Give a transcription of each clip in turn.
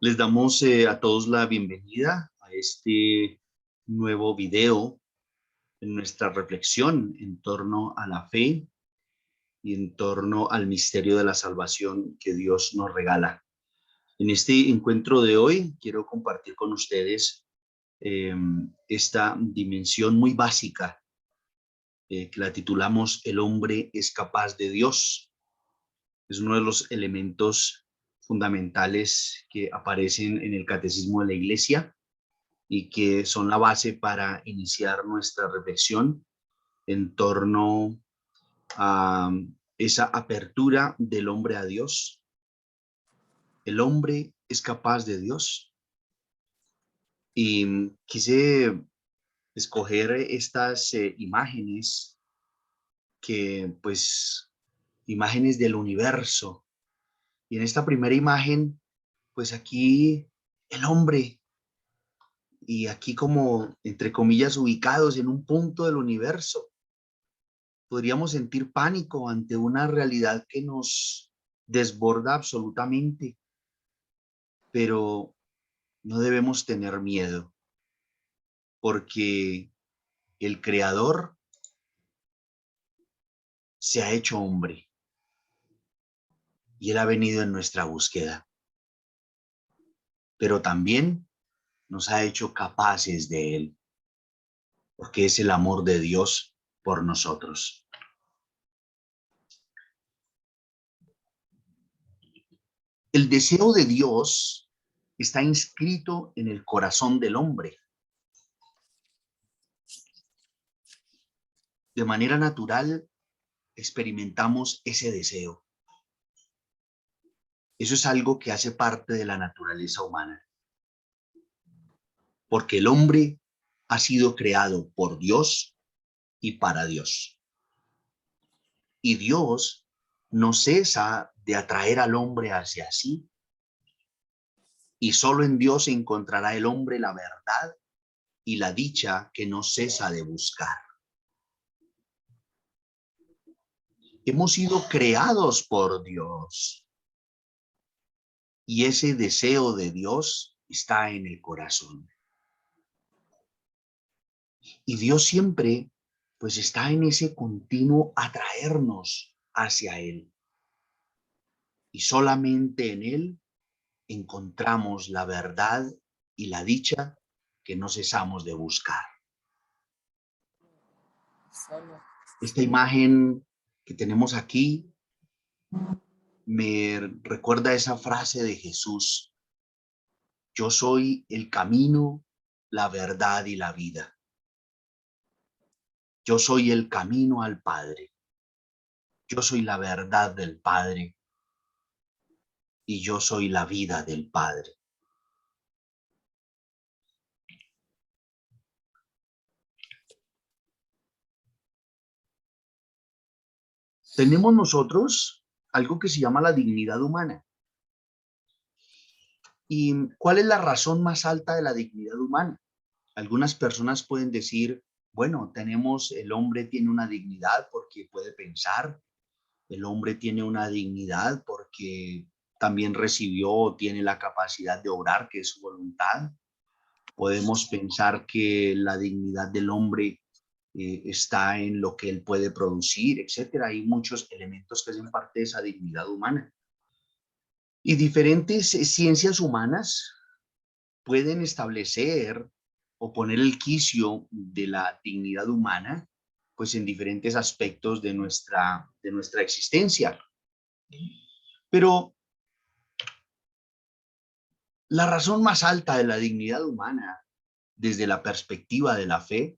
Les damos a todos la bienvenida a este nuevo video en nuestra reflexión en torno a la fe y en torno al misterio de la salvación que Dios nos regala. En este encuentro de hoy quiero compartir con ustedes esta dimensión muy básica que la titulamos El hombre es capaz de Dios. Es uno de los elementos fundamentales que aparecen en el Catecismo de la Iglesia y que son la base para iniciar nuestra reflexión en torno a esa apertura del hombre a Dios. El hombre es capaz de Dios. Y quise escoger estas imágenes imágenes del universo. Y en esta primera imagen, pues aquí el hombre, y aquí como, entre comillas, ubicados en un punto del universo. Podríamos sentir pánico ante una realidad que nos desborda absolutamente, pero no debemos tener miedo, porque el Creador se ha hecho hombre y Él ha venido en nuestra búsqueda, pero también nos ha hecho capaces de Él, porque es el amor de Dios por nosotros. El deseo de Dios está inscrito en el corazón del hombre. De manera natural experimentamos ese deseo. Eso es algo que hace parte de la naturaleza humana, porque el hombre ha sido creado por Dios y para Dios. Y Dios no cesa de atraer al hombre hacia sí, y solo en Dios encontrará el hombre la verdad y la dicha que no cesa de buscar. Hemos sido creados por Dios, y ese deseo de Dios está en el corazón. Y Dios siempre, pues, está en ese continuo atraernos hacia Él. Y solamente en Él encontramos la verdad y la dicha que no cesamos de buscar. Esta imagen que tenemos aquí me recuerda esa frase de Jesús: yo soy el camino, la verdad y la vida. Yo soy el camino al Padre. Yo soy la verdad del Padre y yo soy la vida del Padre. Tenemos nosotros algo que se llama la dignidad humana. ¿Y cuál es la razón más alta de la dignidad humana? Algunas personas pueden decir, bueno, el hombre tiene una dignidad porque puede pensar, el hombre tiene una dignidad porque también recibió o tiene la capacidad de obrar, que es su voluntad. Podemos pensar que la dignidad del hombre está en lo que él puede producir, etcétera. Hay muchos elementos que hacen parte de esa dignidad humana. Y diferentes ciencias humanas pueden establecer o poner el quicio de la dignidad humana, pues en diferentes aspectos de nuestra existencia. Pero la razón más alta de la dignidad humana, desde la perspectiva de la fe,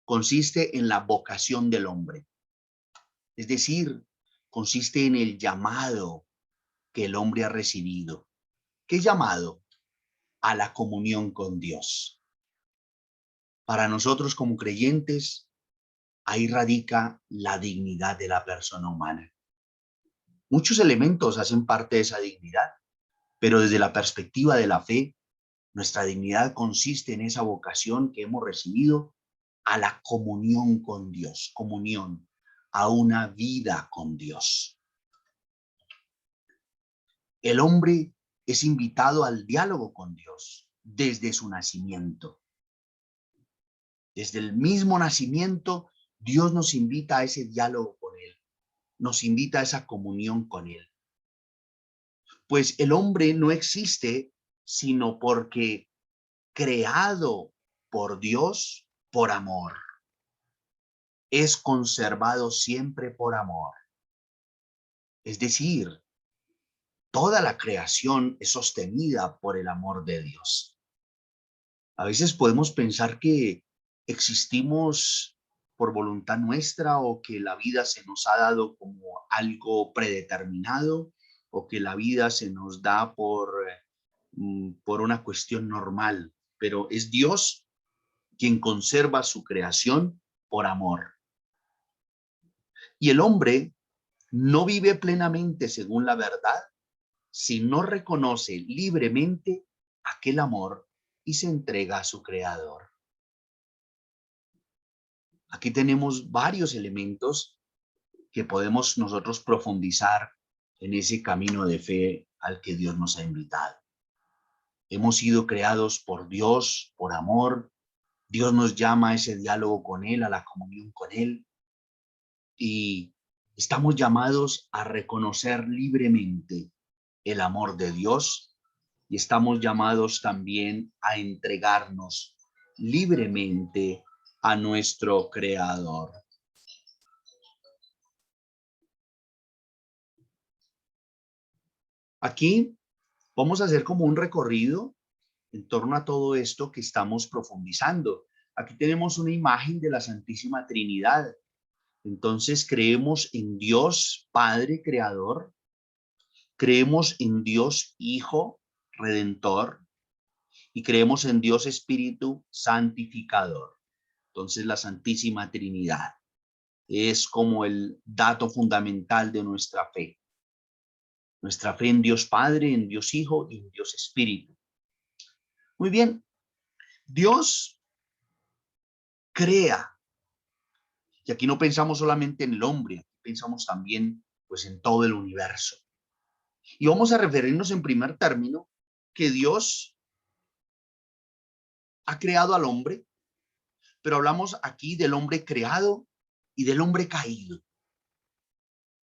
consiste en la vocación del hombre. Es decir, consiste en el llamado que el hombre ha recibido. ¿Qué llamado? A la comunión con Dios. Para nosotros como creyentes, ahí radica la dignidad de la persona humana. Muchos elementos hacen parte de esa dignidad, pero desde la perspectiva de la fe, nuestra dignidad consiste en esa vocación que hemos recibido a la comunión con Dios, comunión, a una vida con Dios. El hombre es invitado al diálogo con Dios desde su nacimiento. Desde el mismo nacimiento, Dios nos invita a ese diálogo con Él, nos invita a esa comunión con Él. Pues el hombre no existe sino porque creado por Dios por amor. Es conservado siempre por amor. Es decir, toda la creación es sostenida por el amor de Dios. A veces podemos pensar que existimos por voluntad nuestra o que la vida se nos ha dado como algo predeterminado o que la vida se nos da por una cuestión normal, pero es Dios quien conserva su creación por amor. Y el hombre no vive plenamente según la verdad si no reconoce libremente aquel amor y se entrega a su creador. Aquí tenemos varios elementos que podemos nosotros profundizar en ese camino de fe al que Dios nos ha invitado. Hemos sido creados por Dios, por amor. Dios nos llama a ese diálogo con Él, a la comunión con Él. Y estamos llamados a reconocer libremente el amor de Dios y estamos llamados también a entregarnos libremente a nuestro Creador. Aquí vamos a hacer como un recorrido en torno a todo esto que estamos profundizando. Aquí tenemos una imagen de la Santísima Trinidad. Entonces creemos en Dios Padre Creador, creemos en Dios Hijo Redentor y creemos en Dios Espíritu Santificador. Entonces la Santísima Trinidad es como el dato fundamental de nuestra fe. Nuestra fe en Dios Padre, en Dios Hijo y en Dios Espíritu. Muy bien, Dios crea. Y aquí no pensamos solamente en el hombre, aquí pensamos también pues en todo el universo. Y vamos a referirnos en primer término que Dios ha creado al hombre, pero hablamos aquí del hombre creado y del hombre caído.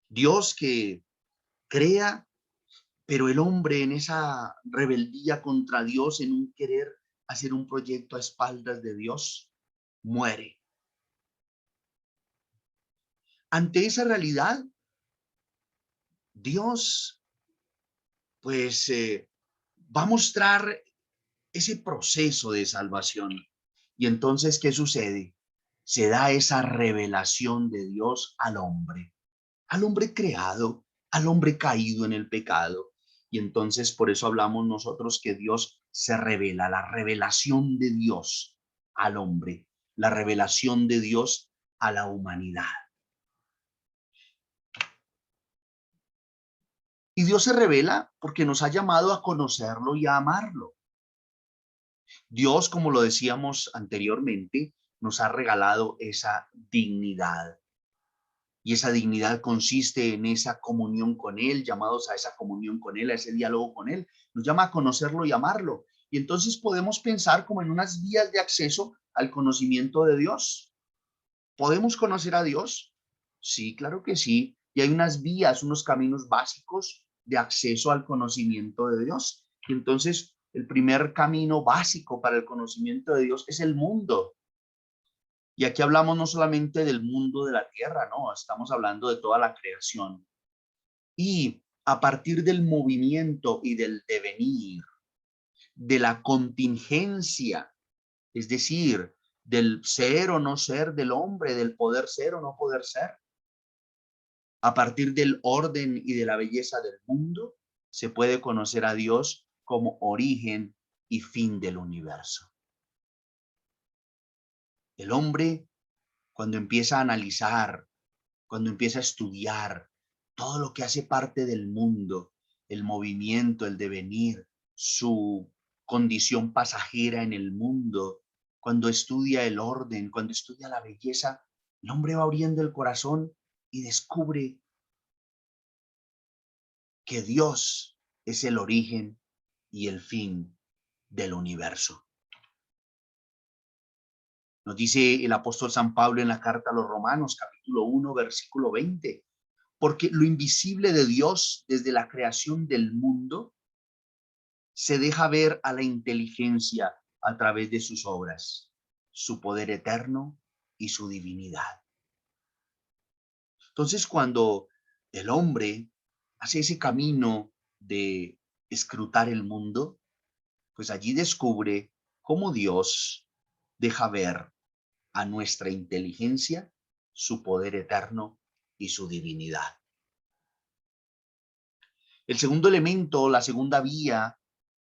Dios que crea, pero el hombre en esa rebeldía contra Dios, en un querer hacer un proyecto a espaldas de Dios, muere. Ante esa realidad, Dios pues va a mostrar ese proceso de salvación. Y entonces, ¿qué sucede? Se da esa revelación de Dios al hombre creado, al hombre caído en el pecado. Y entonces por eso hablamos nosotros que Dios se revela, la revelación de Dios al hombre, la revelación de Dios a la humanidad. Y Dios se revela porque nos ha llamado a conocerlo y a amarlo. Dios, como lo decíamos anteriormente, nos ha regalado esa dignidad. Y esa dignidad consiste en esa comunión con Él, llamados a esa comunión con Él, a ese diálogo con Él. Nos llama a conocerlo y amarlo. Y entonces podemos pensar como en unas vías de acceso al conocimiento de Dios. ¿Podemos conocer a Dios? Sí, claro que sí. Y hay unas vías, unos caminos básicos de acceso al conocimiento de Dios. Y entonces el primer camino básico para el conocimiento de Dios es el mundo. Y aquí hablamos no solamente del mundo de la tierra, no, estamos hablando de toda la creación. Y a partir del movimiento y del devenir, de la contingencia, es decir, del ser o no ser del hombre, del poder ser o no poder ser, a partir del orden y de la belleza del mundo, se puede conocer a Dios como origen y fin del universo. El hombre, cuando empieza a analizar, cuando empieza a estudiar todo lo que hace parte del mundo, el movimiento, el devenir, su condición pasajera en el mundo, cuando estudia el orden, cuando estudia la belleza, el hombre va abriendo el corazón y descubre que Dios es el origen y el fin del universo. Nos dice el apóstol San Pablo en la carta a los Romanos, capítulo 1, versículo 20, porque lo invisible de Dios desde la creación del mundo se deja ver a la inteligencia a través de sus obras, su poder eterno y su divinidad. Entonces, cuando el hombre hace ese camino de escrutar el mundo, pues allí descubre cómo Dios deja ver a nuestra inteligencia su poder eterno y su divinidad. El segundo elemento, la segunda vía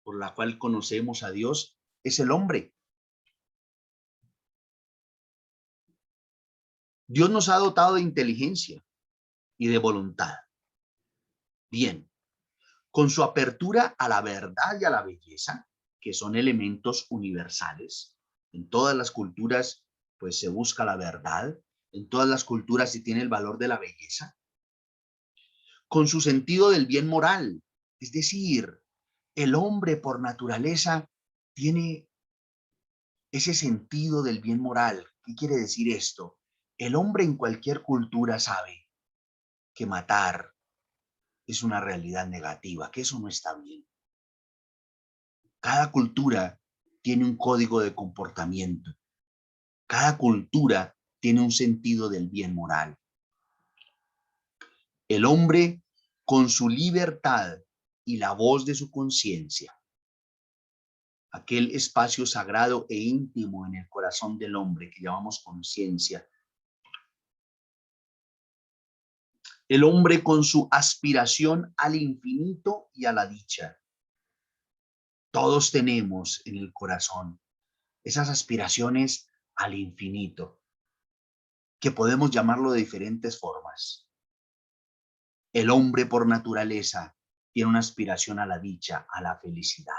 por la cual conocemos a Dios, es el hombre. Dios nos ha dotado de inteligencia y de voluntad. Bien, con su apertura a la verdad y a la belleza, que son elementos universales, en todas las culturas pues se busca la verdad, en todas las culturas se tiene el valor de la belleza, con su sentido del bien moral, es decir, el hombre por naturaleza tiene ese sentido del bien moral. ¿Qué quiere decir esto? El hombre en cualquier cultura sabe que matar es una realidad negativa, que eso no está bien. Cada cultura tiene un código de comportamiento. Cada cultura tiene un sentido del bien moral. El hombre, con su libertad y la voz de su conciencia, aquel espacio sagrado e íntimo en el corazón del hombre que llamamos conciencia, el hombre con su aspiración al infinito y a la dicha. Todos tenemos en el corazón esas aspiraciones al infinito, que podemos llamarlo de diferentes formas. El hombre por naturaleza tiene una aspiración a la dicha, a la felicidad.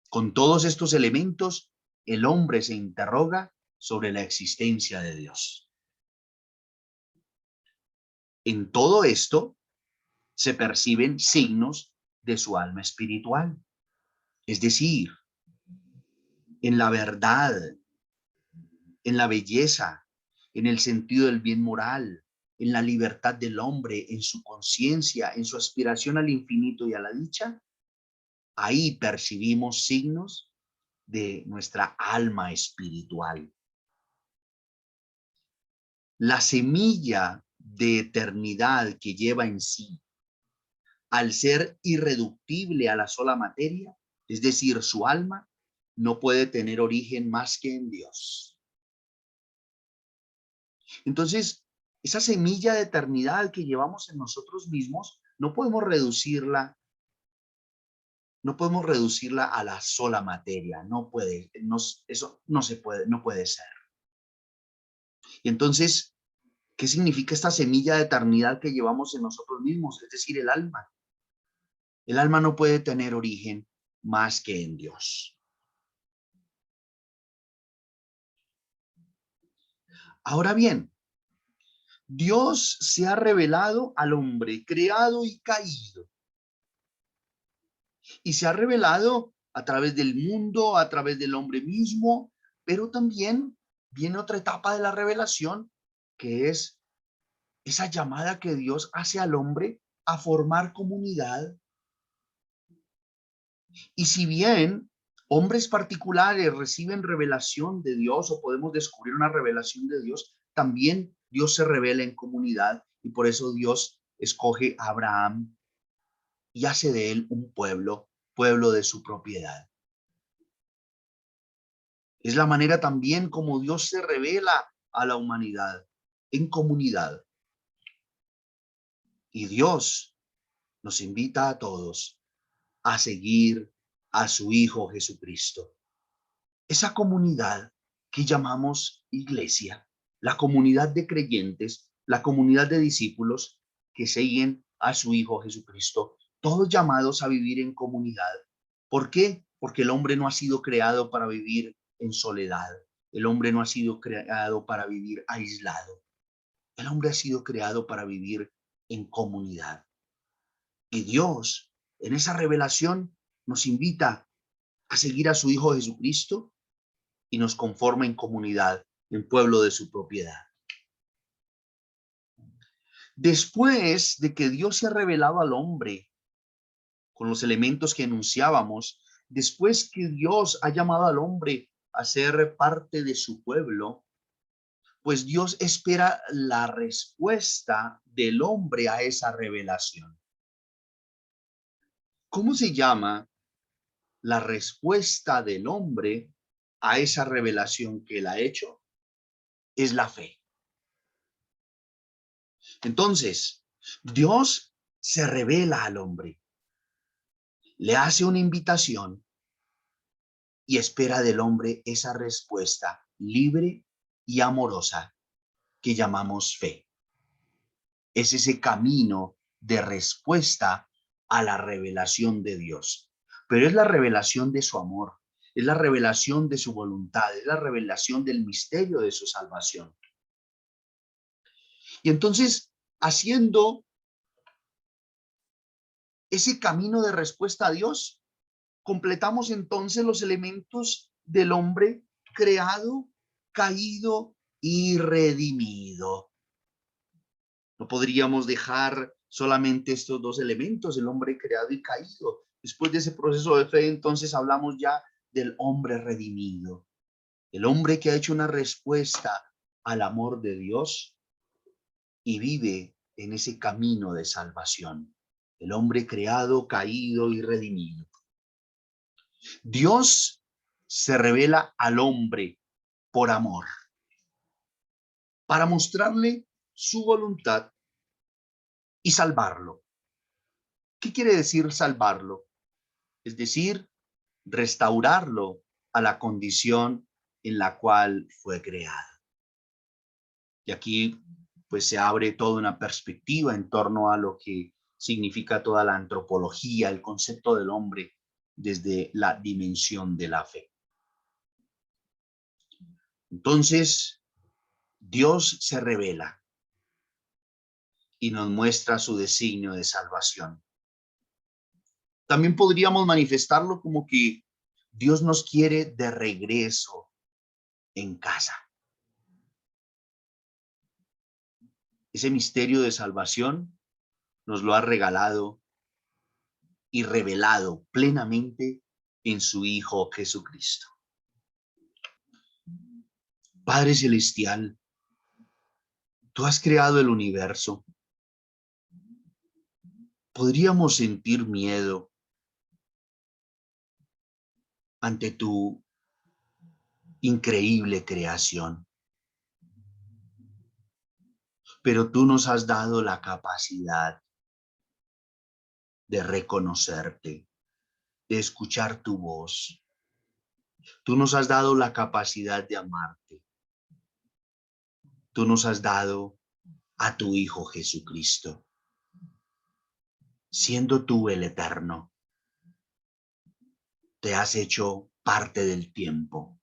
Con todos estos elementos, el hombre se interroga sobre la existencia de Dios. En todo esto se perciben signos de su alma espiritual, es decir, en la verdad, en la belleza, en el sentido del bien moral, en la libertad del hombre, en su conciencia, en su aspiración al infinito y a la dicha. Ahí percibimos signos de nuestra alma espiritual. La semilla de eternidad que lleva en sí, al ser irreductible a la sola materia, es decir, su alma, no puede tener origen más que en Dios. Entonces, esa semilla de eternidad que llevamos en nosotros mismos, no podemos reducirla a la sola materia. No puede, eso no se puede, no puede ser. Y entonces, ¿qué significa esta semilla de eternidad que llevamos en nosotros mismos? Es decir, el alma. El alma no puede tener origen más que en Dios. Ahora bien, Dios se ha revelado al hombre, creado y caído. Y se ha revelado a través del mundo, a través del hombre mismo, pero también viene otra etapa de la revelación, que es esa llamada que Dios hace al hombre a formar comunidad. Y si bien hombres particulares reciben revelación de Dios o podemos descubrir una revelación de Dios, también Dios se revela en comunidad y por eso Dios escoge a Abraham y hace de él un pueblo, pueblo de su propiedad. Es la manera también como Dios se revela a la humanidad en comunidad. Y Dios nos invita a todos a seguir a su Hijo Jesucristo. Esa comunidad que llamamos iglesia, la comunidad de creyentes, la comunidad de discípulos que siguen a su Hijo Jesucristo, todos llamados a vivir en comunidad. ¿Por qué? Porque el hombre no ha sido creado para vivir en soledad. El hombre no ha sido creado para vivir aislado. El hombre ha sido creado para vivir en comunidad. Y Dios, en esa revelación, nos invita a seguir a su Hijo Jesucristo y nos conforma en comunidad, en pueblo de su propiedad. Después de que Dios se ha revelado al hombre con los elementos que enunciábamos, después que Dios ha llamado al hombre a ser parte de su pueblo, pues Dios espera la respuesta del hombre a esa revelación. ¿Cómo se llama la respuesta del hombre a esa revelación que él ha hecho? Es la fe. Entonces, Dios se revela al hombre, le hace una invitación y espera del hombre esa respuesta libre y amorosa que llamamos fe. Es ese camino de respuesta a la revelación de Dios. Pero es la revelación de su amor, es la revelación de su voluntad, es la revelación del misterio de su salvación. Y entonces, haciendo ese camino de respuesta a Dios, completamos entonces los elementos del hombre creado, caído y redimido. No podríamos dejar solamente estos dos elementos, el hombre creado y caído. Después de ese proceso de fe, entonces hablamos ya del hombre redimido, el hombre que ha hecho una respuesta al amor de Dios y vive en ese camino de salvación. El hombre creado, caído y redimido. Dios se revela al hombre por amor, para mostrarle su voluntad y salvarlo. ¿Qué quiere decir salvarlo? Es decir, restaurarlo a la condición en la cual fue creado. Y aquí pues se abre toda una perspectiva en torno a lo que significa toda la antropología, el concepto del hombre desde la dimensión de la fe. Entonces, Dios se revela y nos muestra su designio de salvación. También podríamos manifestarlo como que Dios nos quiere de regreso en casa. Ese misterio de salvación nos lo ha regalado y revelado plenamente en su Hijo Jesucristo. Padre Celestial, tú has creado el universo. Podríamos sentir miedo ante tu increíble creación, pero tú nos has dado la capacidad de reconocerte, de escuchar tu voz. Tú nos has dado la capacidad de amarte. Tú nos has dado a tu Hijo Jesucristo, siendo tú el eterno. Te has hecho parte del tiempo.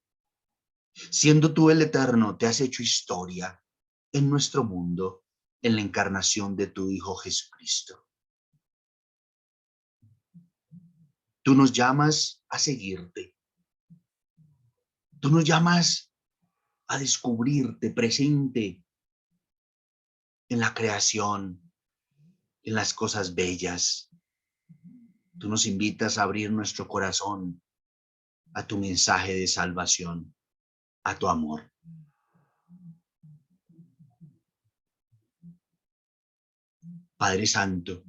Siendo tú el eterno, te has hecho historia en nuestro mundo, en la encarnación de tu Hijo Jesucristo. Tú nos llamas a seguirte. Tú nos llamas a descubrirte presente en la creación, en las cosas bellas. Tú nos invitas a abrir nuestro corazón a tu mensaje de salvación, a tu amor. Padre Santo,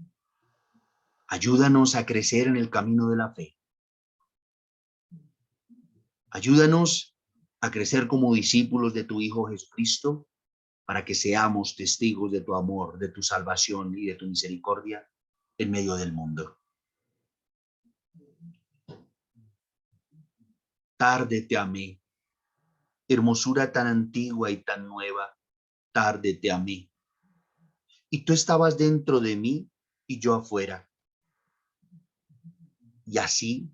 ayúdanos a crecer en el camino de la fe. Ayúdanos a crecer como discípulos de tu Hijo Jesucristo, para que seamos testigos de tu amor, de tu salvación y de tu misericordia en medio del mundo. Tarde te amé, hermosura tan antigua y tan nueva, tarde te amé. Y tú estabas dentro de mí y yo afuera. Y así,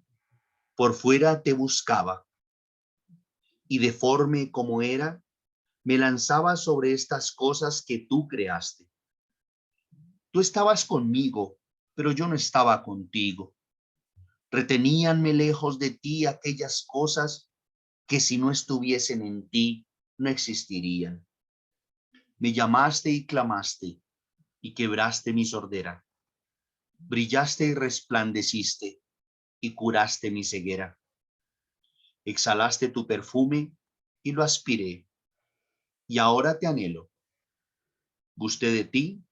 por fuera te buscaba, y deforme como era, me lanzaba sobre estas cosas que tú creaste. Tú estabas conmigo, pero yo no estaba contigo. Reteníanme lejos de ti aquellas cosas que si no estuviesen en ti, no existirían. Me llamaste y clamaste y quebraste mi sordera. Brillaste y resplandeciste y curaste mi ceguera. Exhalaste tu perfume y lo aspiré, y ahora te anhelo. Gusté de ti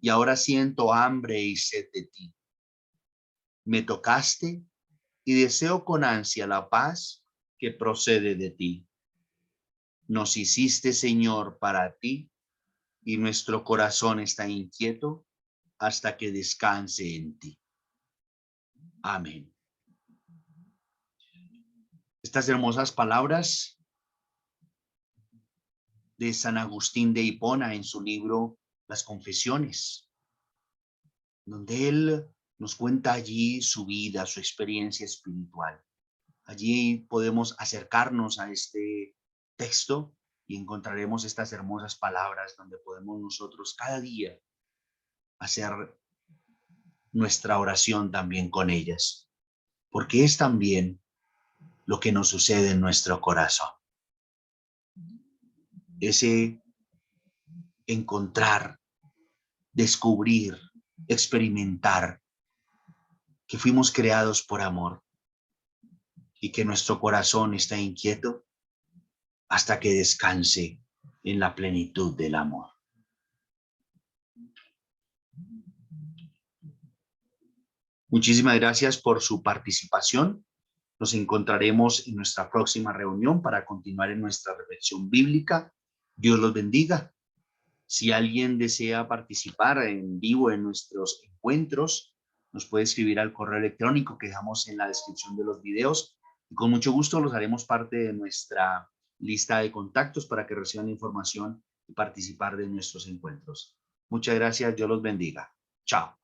y ahora siento hambre y sed de ti. Me tocaste y deseo con ansia la paz que procede de ti. Nos hiciste, Señor, para ti, y nuestro corazón está inquieto hasta que descanse en ti. Amén. Estas hermosas palabras de San Agustín de Hipona en su libro Las Confesiones, donde él nos cuenta allí su vida, su experiencia espiritual. Allí podemos acercarnos a este texto y encontraremos estas hermosas palabras donde podemos nosotros cada día hacer nuestra oración también con ellas, porque es también lo que nos sucede en nuestro corazón. Ese encontrar, descubrir, experimentar que fuimos creados por amor y que nuestro corazón está inquieto hasta que descanse en la plenitud del amor. Muchísimas gracias por su participación. Nos encontraremos en nuestra próxima reunión para continuar en nuestra reflexión bíblica. Dios los bendiga. Si alguien desea participar en vivo en nuestros encuentros, nos puede escribir al correo electrónico que dejamos en la descripción de los videos y con mucho gusto los haremos parte de nuestra lista de contactos para que reciban información y participar de nuestros encuentros. Muchas gracias, Dios los bendiga. Chao.